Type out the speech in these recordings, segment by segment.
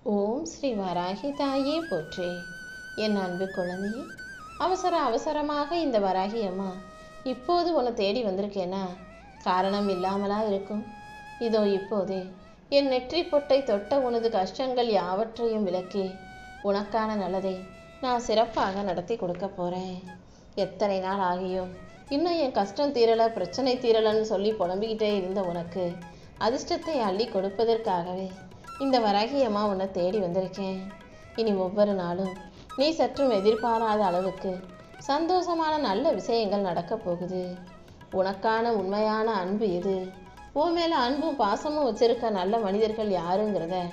ஓம் ஸ்ரீ வராகி தாயே போற்றி. என் அன்பு குழந்தையே, அவசரமாக இந்த வராகி அம்மா இப்போது உன்னை தேடி வந்திருக்கேனா காரணம் இல்லாமலா இருக்கும்? இதோ இப்போதே என் நெற்றி பொட்டை தொட்ட உனது கஷ்டங்கள் யாவற்றையும் விலக்கி உனக்கான நல்லதை நான் சிறப்பாக நடத்தி கொடுக்க போகிறேன். எத்தனை நாள் ஆகியும் இன்னும் என் கஷ்டம் தீரலை, பிரச்சனை தீரலைன்னு சொல்லி புலம்பிக்கிட்டே இருந்த உனக்கு அதிர்ஷ்டத்தை அள்ளி கொடுப்பதற்காகவே இந்த வராகி அம்மா உன்னை தேடி வந்திருக்கேன். இனி ஒவ்வொரு நாளும் நீ சற்றும் எதிர்பாராத அளவுக்கு சந்தோஷமான நல்ல விஷயங்கள் நடக்க போகுது. உனக்கான உண்மையான அன்பு எது, உன் மேலே அன்பும் பாசமும் வச்சிருக்க நல்ல மனிதர்கள் யாருங்கிறத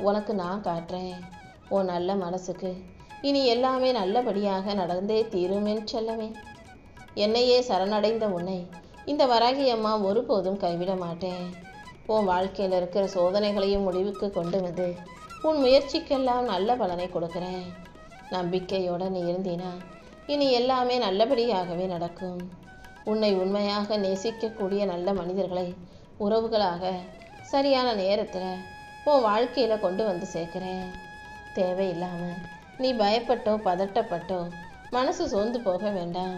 உனக்கு நான் காட்டுறேன். உன் நல்ல மனசுக்கு இனி எல்லாமே நல்லபடியாக நடந்தே தீருமென் செல்லவே. என்னையே சரணடைந்த உன்னை இந்த வராகி அம்மா ஒருபோதும் கைவிட மாட்டேன். உன் வாழ்க்கையில் இருக்கிற சோதனைகளையும் முடிவுக்கு கொண்டு வந்து உன் முயற்சிக்கெல்லாம் நல்ல பலனை கொடுக்குறேன். நம்பிக்கையோடு நீ இருந்தீனா இனி எல்லாமே நல்லபடியாகவே நடக்கும். உன்னை உண்மையாக நேசிக்கக்கூடிய நல்ல மனிதர்களை உறவுகளாக சரியான நேரத்தில் உன் வாழ்க்கையில் கொண்டு வந்து சேர்க்குறேன். தேவையில்லாமல் நீ பயப்பட்டோ பதட்டப்பட்டோ மனசு சோர்ந்து போக வேண்டாம்.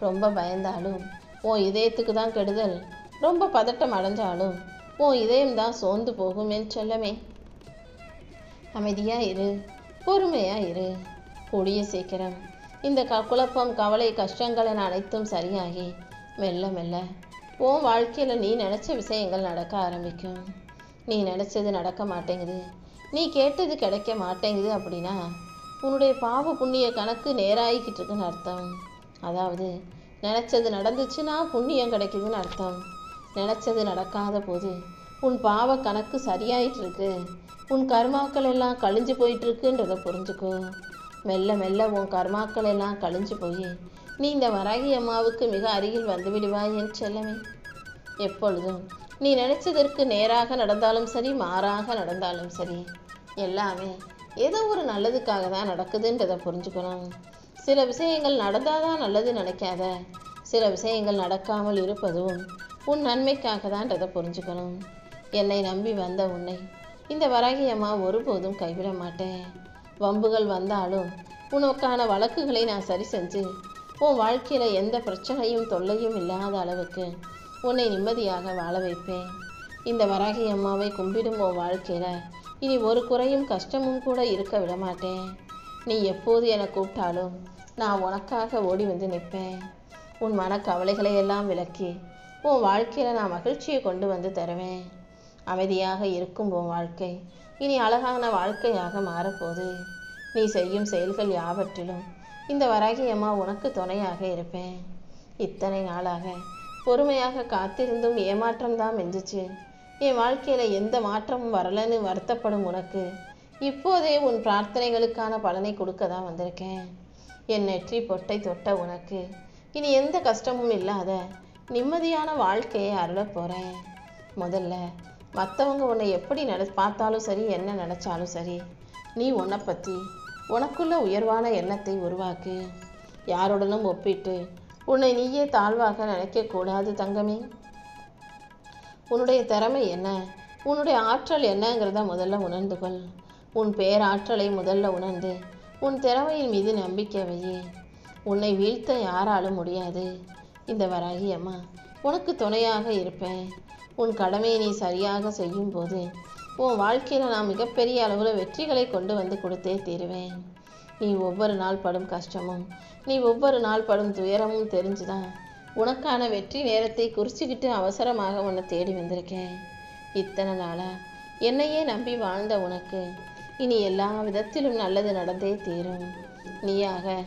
ரொம்ப பயந்தாலும் உன் இதயத்துக்கு தான் கெடுதல், ரொம்ப பதட்டம் அடைஞ்சாலும் உன் இதயம்தான் சோர்ந்து போகும் என் செல்லமே. அமைதியாக இரு, பொறுமையாக இரு. கூடிய சீக்கிரம் இந்த குழப்பம், கவலை, கஷ்டங்கள் என அனைத்தும் சரியாகி மெல்ல மெல்ல உன் வாழ்க்கையில் நீ நினச்ச விஷயங்கள் நடக்க ஆரம்பிக்கும். நீ நினச்சது நடக்க மாட்டேங்குது, நீ கேட்டது கிடைக்க மாட்டேங்குது அப்படின்னா உன்னுடைய பாவ புண்ணிய கணக்கு நேராகிக்கிட்டு இருக்குன்னு அர்த்தம். அதாவது நினச்சது நடந்துச்சுன்னா புண்ணியம் கிடைக்குதுன்னு அர்த்தம். நினச்சது நடக்காத போது உன் பாவ கணக்கு சரியாயிட்டு இருக்கு, உன் கர்மாக்கள் எல்லாம் கழிஞ்சு போயிட்டுருக்குன்றதை புரிஞ்சுக்கோ. மெல்ல மெல்ல உன் கர்மாக்கள் எல்லாம் கழிஞ்சு போய் நீ இந்த வராகி அம்மாவுக்கு மிக அருகில் வந்து விடுவாய் என் செல்லமே. எப்பொழுதும் நீ நினைச்சதற்கு நேராக நடந்தாலும் சரி, மாறாக நடந்தாலும் சரி, எல்லாமே ஏதோ ஒரு நல்லதுக்காக தான் நடக்குதுன்றதை புரிஞ்சுக்கணும். சில விஷயங்கள் நடந்தாதான் நல்லது நினைக்காத, சில விஷயங்கள் நடக்காமல் இருப்பதும் உன் நன்மைக்காக தான்றதை புரிஞ்சுக்கணும். என்னை நம்பி வந்த உன்னை இந்த வராகி அம்மா ஒருபோதும் கைவிட மாட்டேன். வம்புகள் வந்தாலும் உனக்கான வழக்குகளை நான் சரி செஞ்சு உன் வாழ்க்கையில் எந்த பிரச்சனையும் தொல்லையும் இல்லாத அளவுக்கு உன்னை நிம்மதியாக வாழ வைப்பேன். இந்த வராகி அம்மாவை கும்பிடும் உன் வாழ்க்கையில் இனி ஒரு குறையும் கஷ்டமும் கூட இருக்க விட மாட்டேன். நீ எப்போது என்னை கூப்பிட்டாலும் நான் உனக்காக ஓடி வந்து நிற்பேன். உன் மனக்கவலைகளை எல்லாம் விலக்கி உன் வாழ்க்கையில் நான் மகிழ்ச்சியை கொண்டு வந்து தருவேன். அமைதியாக இருக்கும் உன் வாழ்க்கை இனி அழகான வாழ்க்கையாக மாறப்போகுது. நீ செய்யும் செயல்கள் யாவற்றிலும் இந்த வராகி அம்மா உனக்கு துணையாக இருப்பேன். இத்தனை நாளாக பொறுமையாக காத்திருந்தும் ஏமாற்றம்தான் மிஞ்சிச்சு. என் வாழ்க்கையில் எந்த மாற்றமும் வரலன்னு வருத்தப்படும் உனக்கு இப்போதே உன் பிரார்த்தனைகளுக்கான பலனை கொடுக்க தான் வந்திருக்கேன். என் நெற்றி பொட்டை தொட்ட உனக்கு இனி எந்த கஷ்டமும் இல்லாத நிம்மதியான வாழ்க்கையை அருளப் போகிறேன். முதல்ல மற்றவங்க உன்னை எப்படி பார்த்தாலும் சரி, என்ன நினச்சாலும் சரி, நீ உன்னை பற்றி உனக்குள்ள உயர்வான எண்ணத்தை உருவாக்கு. யாருடனும் ஒப்பிட்டு உன்னை நீயே தாழ்வாக நினைக்கக்கூடாது தங்கமே. உன்னுடைய திறமை என்ன, உன்னுடைய ஆற்றல் என்னங்கிறத முதல்ல உணர்ந்து கொள். உன் பேராற்றலை முதல்ல உணர்ந்து உன் திறமையின் மீது நம்பிக்கை வை. உன்னை வீழ்த்த யாராலும் முடியாது. இந்த வராகி அம்மா உனக்கு துணையாக இருப்பேன். உன் கடமையை நீ சரியாக செய்யும் போது உன் வாழ்க்கையில் நான் மிகப்பெரிய அளவில் வெற்றிகளை கொண்டு வந்து கொடுத்தே தீருவேன். நீ ஒவ்வொரு நாள் படும் கஷ்டமும், நீ ஒவ்வொரு நாள் படும் துயரமும் தெரிஞ்சுதான் உனக்கான வெற்றி நேரத்தை குறிச்சிக்கிட்டு அவசரமாக உன்னை தேடி வந்திருக்கேன். இத்தனை நாளாக என்னையே நம்பி வாழ்ந்த உனக்கு இனி எல்லா விதத்திலும் நல்லது நடந்தே தீரும். நீயாக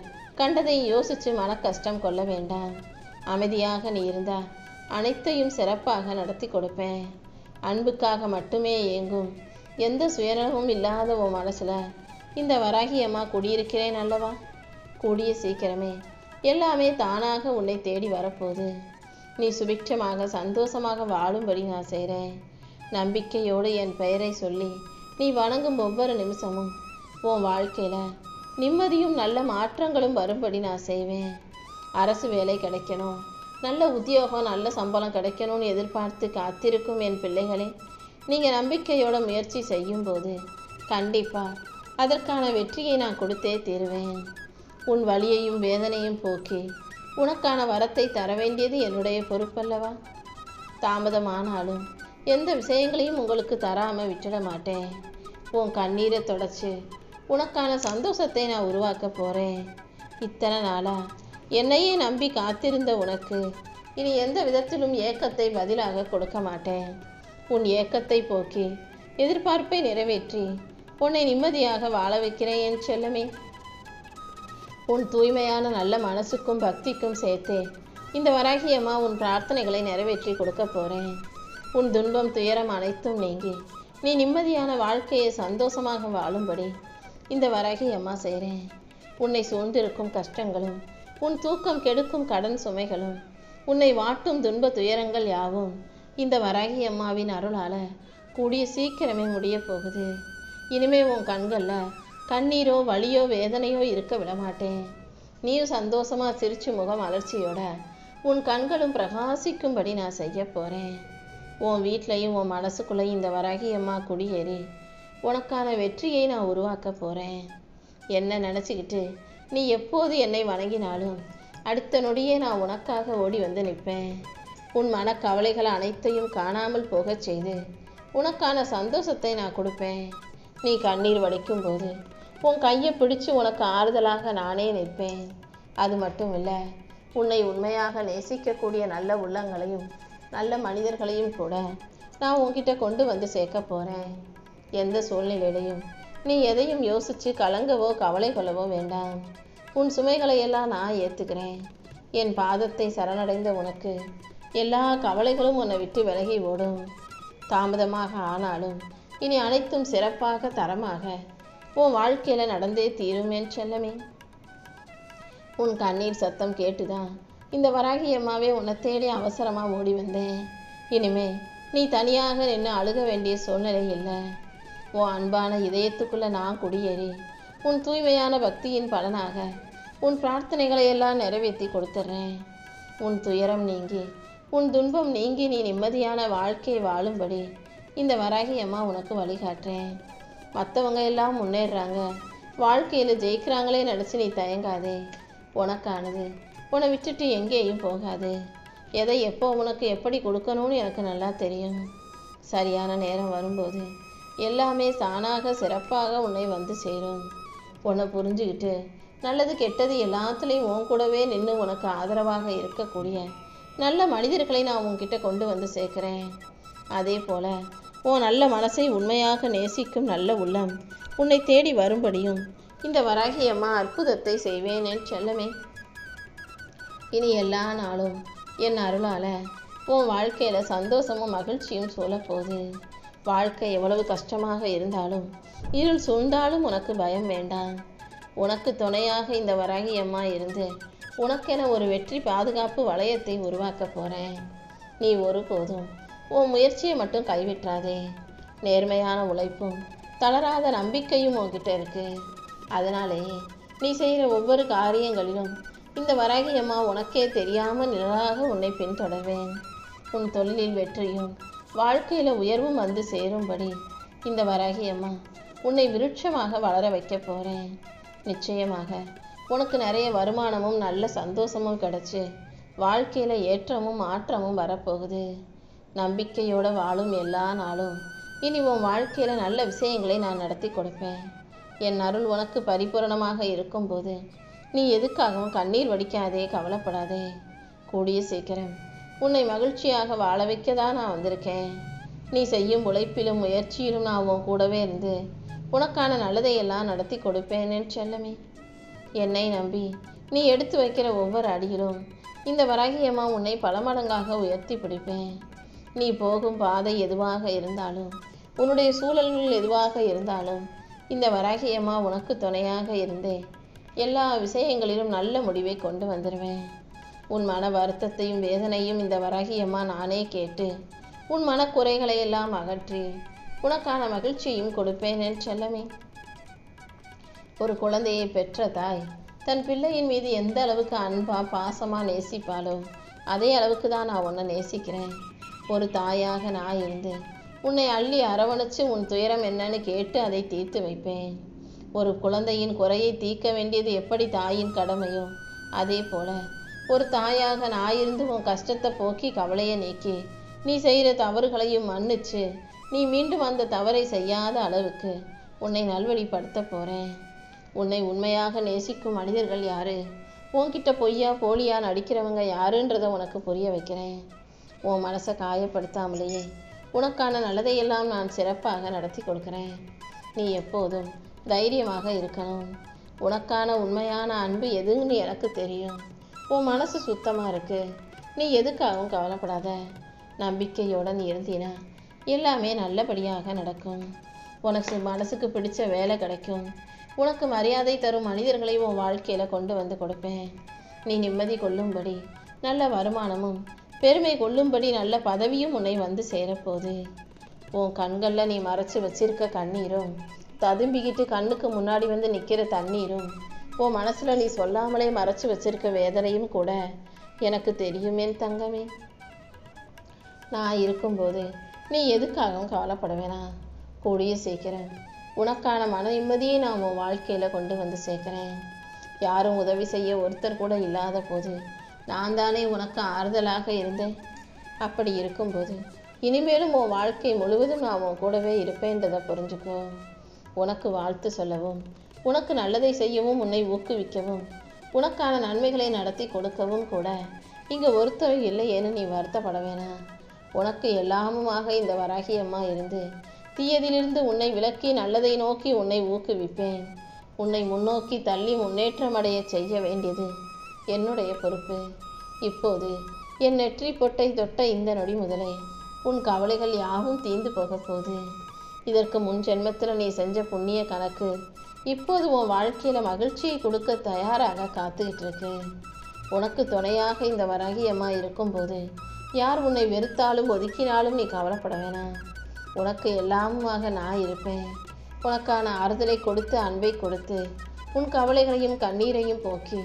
கண்டதை யோசித்து மன கஷ்டம் கொள்ள வேண்டாம். அமைதியாக நீ இருந்தா அனைத்தையும் சிறப்பாக நடத்தி கொடுப்பேன். அன்புக்காக மட்டுமே ஏங்கும் எந்த சுயநலமும் இல்லாத உன் மனசில் இந்த வராகி அம்மா குடியிருக்கிறேன் அல்லவா? கூடிய சீக்கிரமே எல்லாமே தானாக உன்னை தேடி வரப்போகுது. நீ சுபிட்சமாக சந்தோஷமாக வாழும்படி நான் செய்கிறேன். நம்பிக்கையோடு என் பெயரை சொல்லி நீ வணங்கும் ஒவ்வொரு நிமிஷமும் உன் வாழ்க்கையில் நிம்மதியும் நல்ல மாற்றங்களும் வரும்படி நான் செய்வேன். அரசு வேலை கிடைக்கணும், நல்ல உத்தியோகம், நல்ல சம்பளம் கிடைக்கணும்னு எதிர்பார்த்து காத்திருக்கும் என் பிள்ளைகளே, நீங்கள் நம்பிக்கையோட முயற்சி செய்யும்போது கண்டிப்பா அதற்கான வெற்றியை நான் கொடுத்தே தீருவேன். உன் வலியையும் வேதனையும் போக்கி உனக்கான வரத்தை தர வேண்டியது என்னுடைய பொறுப்பல்லவா? தாமதமானாலும் எந்த விஷயங்களையும் உங்களுக்கு தராமல் விட்டுட மாட்டேன். உன் கண்ணீரை தொடச்சி உனக்கான சந்தோஷத்தை நான் உருவாக்க போகிறேன். இத்தனை நாளா என்னையே நம்பி காத்திருந்த உனக்கு இனி எந்த விதத்திலும் ஏக்கத்தை பதிலாக கொடுக்க மாட்டேன். உன் ஏக்கத்தை போக்கி எதிர்பார்ப்பை நிறைவேற்றி உன்னை நிம்மதியாக வாழ வைக்கிறேன் என் செல்லமே. உன் தூய்மையான நல்ல மனசுக்கும் பக்திக்கும் சேர்த்தே இந்த வராகி அம்மா உன் பிரார்த்தனைகளை நிறைவேற்றி கொடுக்க போகிறேன். உன் துன்பம் துயரம் அனைத்தும் நீங்கி நீ நிம்மதியான வாழ்க்கையை சந்தோஷமாக வாழும்படி இந்த வராகி அம்மா செய்கிறேன். உன்னை சூழ்ந்திருக்கும் கஷ்டங்களும் உன் தூக்கம் கெடுக்கும் கடன் சுமைகளும் உன்னை வாட்டும் துன்ப துயரங்கள் யாவும் இந்த வராகி அம்மாவின் அருளால் கூடிய சீக்கிரமே முடிய போகுது. இனிமே உன் கண்களில் கண்ணீரோ வலியோ வேதனையோ இருக்க விட மாட்டேன். நீயும் சந்தோஷமாக சிரிச்சு முகம் அலர்ச்சியோட உன் கண்களும் பிரகாசிக்கும்படி நான் செய்ய போகிறேன். உன் வீட்லையும் உன் மனசுக்குள்ளேயும் இந்த வராகி அம்மா குடியேறி உனக்கான வெற்றியை நான் உருவாக்க போகிறேன். என்ன நினச்சிக்கிட்டு நீ எப்போது என்னை வணங்கினாலும் அடுத்த நொடியே நான் உனக்காக ஓடி வந்து நிற்பேன். உன் மனக்கவலைகள் அனைத்தையும் காணாமல் போகச் செய்து உனக்கான சந்தோஷத்தை நான் கொடுப்பேன். நீ கண்ணீர் வடிக்கும் போது உன் கையை பிடிச்சு உனக்கு ஆறுதலாக நானே நிற்பேன். அது மட்டும் இல்லை, உன்னை உண்மையாக நேசிக்கக்கூடிய நல்ல உள்ளங்களையும் நல்ல மனிதர்களையும் கூட நான் உன்கிட்ட கொண்டு வந்து சேர்க்க போகிறேன். எந்த சூழ்நிலையிலையும் நீ எதையும் யோசித்து கலங்கவோ கவலை கொள்ளவோ வேண்டாம். உன் சுமைகளையெல்லாம் நான் ஏற்றுக்கிறேன். என் பாதத்தை சரணடைந்த உனக்கு எல்லா கவலைகளும் உன்னை விட்டு விலகி ஓடும். தாமதமாக ஆனாலும் இனி அனைத்தும் சிறப்பாக தரமாக உன் வாழ்க்கையில் நடந்தே தீரும் என் செல்லமே. உன் கண்ணீர் சத்தம் கேட்டுதான் இந்த வராகி அம்மாவே உன்னை தேடி அவசரமாக ஓடி வந்தேன். இனிமே நீ தனியாக நின்று அழுக வேண்டிய சூழ்நிலை இல்லை. உன் அன்பான இதயத்துக்குள்ளே நான் குடியேறி உன் தூய்மையான பக்தியின் பலனாக உன் பிரார்த்தனைகளை எல்லாம் நிறைவேற்றி கொடுத்துட்றேன். உன் துயரம் நீங்கி உன் துன்பம் நீங்கி நீ நிம்மதியான வாழ்க்கையை வாழும்படி இந்த வராகி அம்மா உனக்கு வழிகாட்டுறேன். மற்றவங்க எல்லாம் முன்னேறுறாங்க, வாழ்க்கையில் ஜெயிக்கிறாங்களே நினச்சி நீ தயங்காதே. உனக்கானது உன்னை விட்டுட்டு எங்கேயும் போகாது. எதை எப்போ உனக்கு எப்படி கொடுக்கணும்னு எனக்கு நல்லா தெரியும். சரியான நேரம் வரும்போது எல்லாமே தானாக சிறப்பாக உன்னை வந்து சேரும். உன்னை புரிஞ்சுக்கிட்டு நல்லது கெட்டது எல்லாத்துலேயும் உன் கூடவே நின்று உனக்கு ஆதரவாக இருக்கக்கூடிய நல்ல மனிதர்களை நான் உன்கிட்ட கொண்டு வந்து சேர்க்குறேன். அதே போல் உன் நல்ல மனசை உண்மையாக நேசிக்கும் நல்ல உள்ளம் உன்னை தேடி வரும்படியும் இந்த வராகி அம்மா அற்புதத்தை செய்வேன் என் செல்லமே. இனி எல்லா நாளும் என் அருளால் உன் வாழ்க்கையில் சந்தோஷமும் மகிழ்ச்சியும் சூழப்போகுது. வாழ்க்கை எவ்வளவு கஷ்டமாக இருந்தாலும் இருள் சூழ்ந்தாலும் உனக்கு பயம் வேண்டாம். உனக்கு துணையாக இந்த வராகி அம்மா இருந்து உனக்கென ஒரு வெற்றி பாதுகாப்பு வளையத்தை உருவாக்க போகிறேன். நீ ஒருபோதும் உன் முயற்சியை மட்டும் கைவிட்டாதே. நேர்மையான உழைப்பும் தளராத நம்பிக்கையும் உன்கிட்ட இருக்கு. அதனாலே நீ செய்கிற ஒவ்வொரு காரியங்களிலும் இந்த வராகி அம்மா உனக்கே தெரியாமல் நிழலாக உன்னை பின்தொடர்வேன். உன் தொழிலில் வெற்றியும் வாழ்க்கையில் உயர்வும் வந்து சேரும்படி இந்த வராகி அம்மா உன்னை விருட்சமாக வளர வைக்க போகிறேன். நிச்சயமாக உனக்கு நிறைய வருமானமும் நல்ல சந்தோஷமும் கிடச்சி வாழ்க்கையில் ஏற்றமும் மாற்றமும் வரப்போகுது. நம்பிக்கையோடு வாழும் எல்லா நாளும் இனி உன் வாழ்க்கையில் நல்ல விஷயங்களை நான் நடத்தி கொடுப்பேன். என் அருள் உனக்கு பரிபூரணமாக இருக்கும்போது நீ எதுக்காகவும் கண்ணீர் வடிக்காதே, கவலைப்படாதே. கூடிய சீக்கிரம் உன்னை மகிழ்ச்சியாக வாழ வைக்க தான் நான் வந்திருக்கேன். நீ செய்யும் உழைப்பிலும் முயற்சியிலும் நான் உன் கூடவே இருந்து உனக்கான நல்லதையெல்லாம் நடத்தி கொடுப்பேன் என் செல்லமே. என்னை நம்பி நீ எடுத்து வைக்கிற ஒவ்வொரு அடியிலும் இந்த வராகி அம்மா உன்னை பல மடங்காக உயர்த்தி பிடிப்பேன். நீ போகும் பாதை எதுவாக இருந்தாலும் உன்னுடைய சூழல்கள் எதுவாக இருந்தாலும் இந்த வராகி அம்மா உனக்கு துணையாக இருந்தே எல்லா விஷயங்களிலும் நல்ல முடிவை கொண்டு வந்துடுவேன். உன் மன வருத்தத்தையும் வேதனையும் இந்த வராகி அம்மா நானே கேட்டு உன் மனக்குறைகளை எல்லாம் அகற்றி உனக்கான மகிழ்ச்சியும் கொடுப்பேன் என் செல்லமே. ஒரு குழந்தையை பெற்ற தாய் தன் பிள்ளையின் மீது எந்த அளவுக்கு அன்பா பாசமாக நேசிப்பாளோ அதே அளவுக்கு தான் நான் உன்னை நேசிக்கிறேன். ஒரு தாயாக நான் இருந்து உன்னை அள்ளி அரவணைச்சு உன் துயரம் என்னன்னு கேட்டு அதை தீர்த்து வைப்பேன். ஒரு குழந்தையின் குறையை தீர்க்க வேண்டியது எப்படி தாயின் கடமையோ அதே போல ஒரு தாயாக நான் இருந்து உன் கஷ்டத்தை போக்கி கவலையை நீக்கி நீ செய்கிற தவறுகளையும் மன்னிச்சு நீ மீண்டும் அந்த தவறை செய்யாத அளவுக்கு உன்னை நல்வழிப்படுத்த போகிறேன். உன்னை உண்மையாக நேசிக்கும் மனிதர்கள் யாரு, உன்கிட்ட பொய்யா போலியா நடிக்கிறவங்க யாருன்றதை உனக்கு புரிய வைக்கிறேன். உன் மனசை காயப்படுத்தாமலேயே உனக்கான நல்லதையெல்லாம் நான் சிறப்பாக நடத்தி கொடுக்குறேன். நீ எப்போதும் தைரியமாக இருக்கணும். உனக்கான உண்மையான அன்பு எதுன்னு எனக்கு தெரியும். உன் மனசு சுத்தமாக இருக்கு. நீ எதுக்காகவும் கவலைப்படாத. நம்பிக்கையுடன் இருந்தீனா எல்லாமே நல்லபடியாக நடக்கும். உனக்கு மனசுக்கு பிடிச்ச வேலை கிடைக்கும். உனக்கு மரியாதை தரும் மனிதர்களை உன் வாழ்க்கையில் கொண்டு வந்து கொடுப்பேன். நீ நிம்மதி கொள்ளும்படி நல்ல வருமானமும் பெருமை கொள்ளும்படி நல்ல பதவியும் உன்னை வந்து சேரப்போகுது. உன் கண்களில் நீ மறைச்சி வச்சிருக்க கண்ணீரும் ததும்பிக்கிட்டு கண்ணுக்கு முன்னாடி வந்து நிற்கிற தண்ணீரும் உன் மனசில் நீ சொல்லாமலே மறைச்சி வச்சிருக்க வேதனையும் கூட எனக்கு தெரியுமே தங்கமே. நான் இருக்கும்போது நீ எதுக்காகவும் கவலைப்பட வேணாம். கூடிய சீக்கிரம் உனக்கான மன நிம்மதியை நான் உன் வாழ்க்கையில் கொண்டு வந்து சேர்க்குறேன். யாரும் உதவி செய்ய ஒருத்தர் கூட இல்லாத போது நான் தானே உனக்கு ஆறுதலாக இருந்தேன். அப்படி இருக்கும்போது இனிமேலும் உன் வாழ்க்கை முழுவதும் நான் உன் கூடவே இருப்பேன்றதை புரிஞ்சுக்கோ. உனக்கு வாழ்த்து சொல்லவும் உனக்கு நல்லதை செய்யவும் உன்னை ஊக்குவிக்கவும் உனக்கான நன்மைகளை நடத்தி கொடுக்கவும் கூட இங்கே ஒருத்தர் இல்லையேன்னு நீ வருத்தப்பட வேணாம். உனக்கு எல்லாமுமாக இந்த வராகி அம்மா இருந்து தீயதிலிருந்து உன்னை விலக்கி நல்லதை நோக்கி உன்னை ஊக்குவிப்பேன். உன்னை முன்னோக்கி தள்ளி முன்னேற்றம் அடைய செய்ய வேண்டியது என்னுடைய பொறுப்பு. இப்போது என் நெற்றி பொட்டை தொட்ட இந்த நொடி முதலே உன் கவலைகள் யாவும் தீர்ந்து போக போகுது. இதற்கு முன் ஜென்மத்தில் நீ செஞ்ச புண்ணிய கணக்கு இப்போது உன் வாழ்க்கையில் மகிழ்ச்சியை கொடுக்க தயாராக காத்துக்கிட்டு இருக்கு. உனக்கு துணையாக இந்த வராகி அம்மா இருக்கும்போது யார் உன்னை வெறுத்தாலும் ஒதுக்கினாலும் நீ கவலைப்பட வேணாம். உனக்கு எல்லாமுமாக நான் இருப்பேன். உனக்கான ஆறுதலை கொடுத்து அன்பை கொடுத்து உன் கவலைகளையும் கண்ணீரையும் போக்கி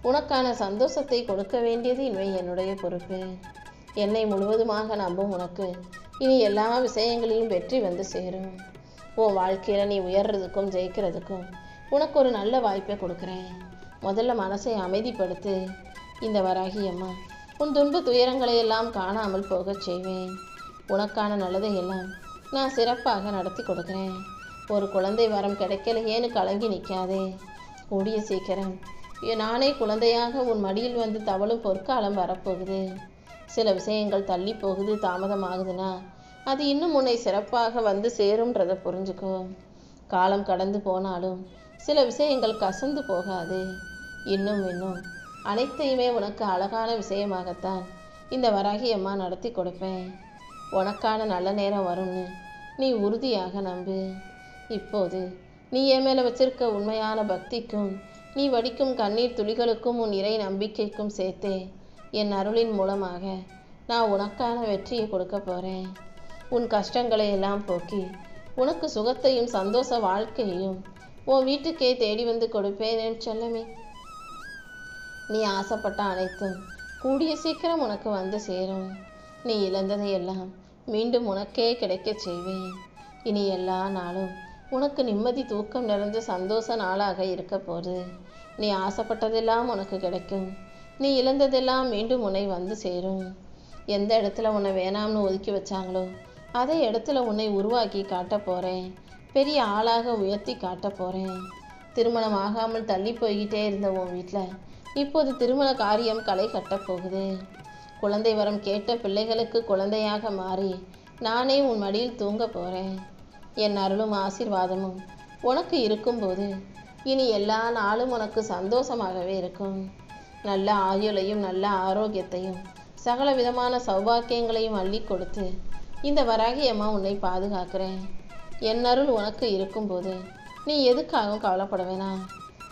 உனக்கான சந்தோஷத்தை கொடுக்க வேண்டியது இனிமே என்னுடைய பொறுப்பு. என்னை முழுவதுமாக நம்பும் உனக்கு இனி எல்லா விஷயங்களையும் வெற்றி வந்து சேரும். உன் வாழ்க்கையில் நீ உயர்றதுக்கும் ஜெயிக்கிறதுக்கும் உனக்கு ஒரு நல்ல வாய்ப்பை கொடுக்குறேன். முதல்ல மனசை அமைதிப்படுத்து. இந்த வராகி அம்மா உன் துன்பு துயரங்களை எல்லாம் காணாமல் போகச் செய்வேன். உனக்கான நல்லதை எல்லாம் நான் சிறப்பாக நடத்தி கொடுக்குறேன். ஒரு குழந்தை வரம் கிடைக்கலையேன்னு கலங்கி நிற்காதே. கூடிய சீக்கிரம் நானே குழந்தையாக உன் மடியில் வந்து தவழும் பொற்காலம் வரப்போகுது. சில விஷயங்கள் தள்ளி போகுது, தாமதமாகுதுன்னா அது இன்னும் உன்னை சிறப்பாக வந்து சேரும்ன்றதை புரிஞ்சுக்கோ. காலம் கடந்து போனாலும் சில விஷயங்கள் கசந்து போகாது. இன்னும் அனைத்தையுமே உனக்கு அழகான விஷயமாகத்தான் இந்த வராகி அம்மா நடத்தி கொடுப்பேன். உனக்கான நல்ல நேரம் வரும்னு நீ உறுதியாக நம்பு. இப்போது நீ என் மேலே வச்சிருக்க உண்மையான பக்திக்கும் நீ வடிக்கும் கண்ணீர் துளிகளுக்கும் உன் இறை நம்பிக்கைக்கும் சேர்த்தே என் அருளின் மூலமாக நான் உனக்கான வெற்றியை கொடுக்க போகிறேன். உன் கஷ்டங்களை எல்லாம் போக்கி உனக்கு சுகத்தையும் சந்தோஷ வாழ்க்கையையும் உன் வீட்டுக்கே தேடி வந்து கொடுப்பேன் என் செல்லமே. நீ ஆசைப்பட்ட அனைத்தும் கூடிய சீக்கிரம் உனக்கு வந்து சேரும். நீ இழந்ததையெல்லாம் மீண்டும் உனக்கே கிடைக்க செய்வேன். இனி எல்லா நாளும் உனக்கு நிம்மதி தூக்கம் நிறைந்த சந்தோஷ நாளாக இருக்க போகுது. நீ ஆசைப்பட்டதெல்லாம் உனக்கு கிடைக்கும். நீ இழந்ததெல்லாம் மீண்டும் உன்னை வந்து சேரும். எந்த இடத்துல உன்னை வேணாம்னு ஒதுக்கி வச்சாங்களோ அதே இடத்துல உன்னை உருவாக்கி காட்ட போகிறேன். பெரிய ஆளாக உயர்த்தி காட்ட போகிறேன். திருமணம் ஆகாமல் தள்ளி போய்கிட்டே இருந்த உன் வீட்டில் இப்போது திருமண காரியம் களை கட்டப் போகுது. குழந்தை வரம் கேட்ட பிள்ளைகளுக்கு குழந்தையாக மாறி நானே உன் மடியில் தூங்க போகிறேன். என் அருளும் ஆசீர்வாதமும் உனக்கு இருக்கும்போது இனி எல்லா நாளும் உனக்கு சந்தோஷமாகவே இருக்கும். நல்ல ஆயுளையும் நல்ல ஆரோக்கியத்தையும் சகல விதமான சௌபாக்கியங்களையும் அள்ளி கொடுத்து இந்த வராகி அம்மா உன்னை பாதுகாக்கிறேன். என் அருள் உனக்கு இருக்கும்போது நீ எதுக்காகவும் கவலைப்பட வேணாம்.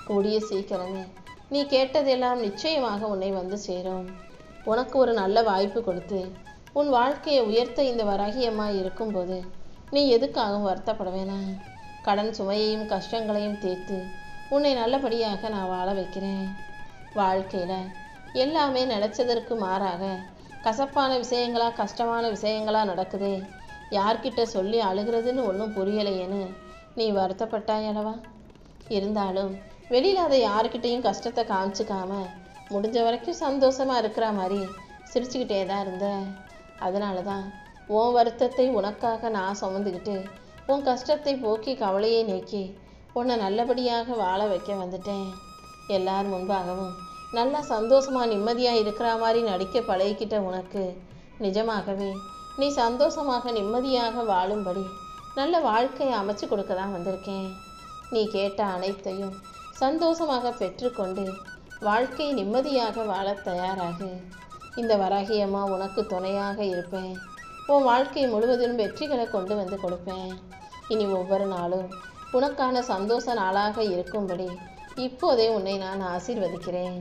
கூடிய சீக்கிரமே நீ கேட்டதெல்லாம் நிச்சயமாக உன்னை வந்து சேரும். உனக்கு ஒரு நல்ல வாய்ப்பு கொடுத்து உன் வாழ்க்கையை உயர்த்த இந்த வராகி அம்மா இருக்கும்போது நீ எதுக்காகவும் வருத்தப்பட வேணாம். கடன் சுமையையும் கஷ்டங்களையும் தீர்த்து உன்னை நல்லபடியாக நான் வாழ வைக்கிறேன். வாழ்க்கையில் எல்லாமே நினச்சதற்கு மாறாக கசப்பான விஷயங்களா கஷ்டமான விஷயங்களா நடக்குதே, யார்கிட்ட சொல்லி அழுகிறதுன்னு ஒன்றும் புரியலையேன்னு நீ வருத்தப்பட்டாயளவா? இருந்தாலும் வெளியில் அதை யாருக்கிட்டையும் கஷ்டத்தை காமிச்சிக்காம முடிஞ்ச வரைக்கும் சந்தோஷமாக இருக்கிற மாதிரி சிரிச்சுக்கிட்டே தான் இருந்த. அதனால தான் உன் வருத்தத்தை உனக்காக நான் சுமந்துக்கிட்டு உன் கஷ்டத்தை போக்கி கவலையை நீக்கி உன்னை நல்லபடியாக வாழ வைக்க வந்துட்டேன். எல்லார் முன்பாகவும் நல்லா சந்தோஷமாக நிம்மதியாக இருக்கிற மாதிரி நடிக்க பழகிக்கிட்ட உனக்கு நிஜமாகவே நீ சந்தோஷமாக நிம்மதியாக வாழும்படி நல்ல வாழ்க்கையை அமைச்சு கொடுக்க தான் வந்திருக்கேன். நீ கேட்ட அனைத்தையும் சந்தோஷமாக பெற்றுக்கொண்டு வாழ்க்கை நிம்மதியாக வாழ தயாராகு. இந்த வராகியம்மா உனக்கு துணையாக இருப்பேன். உன் வாழ்க்கை முழுவதிலும் வெற்றிகளை கொண்டு வந்து கொடுப்பேன். இனி ஒவ்வொரு நாளும் உனக்கான சந்தோஷ நாளாக இருக்கும்படி இப்போதே உன்னை நான் ஆசீர்வதிக்கிறேன்.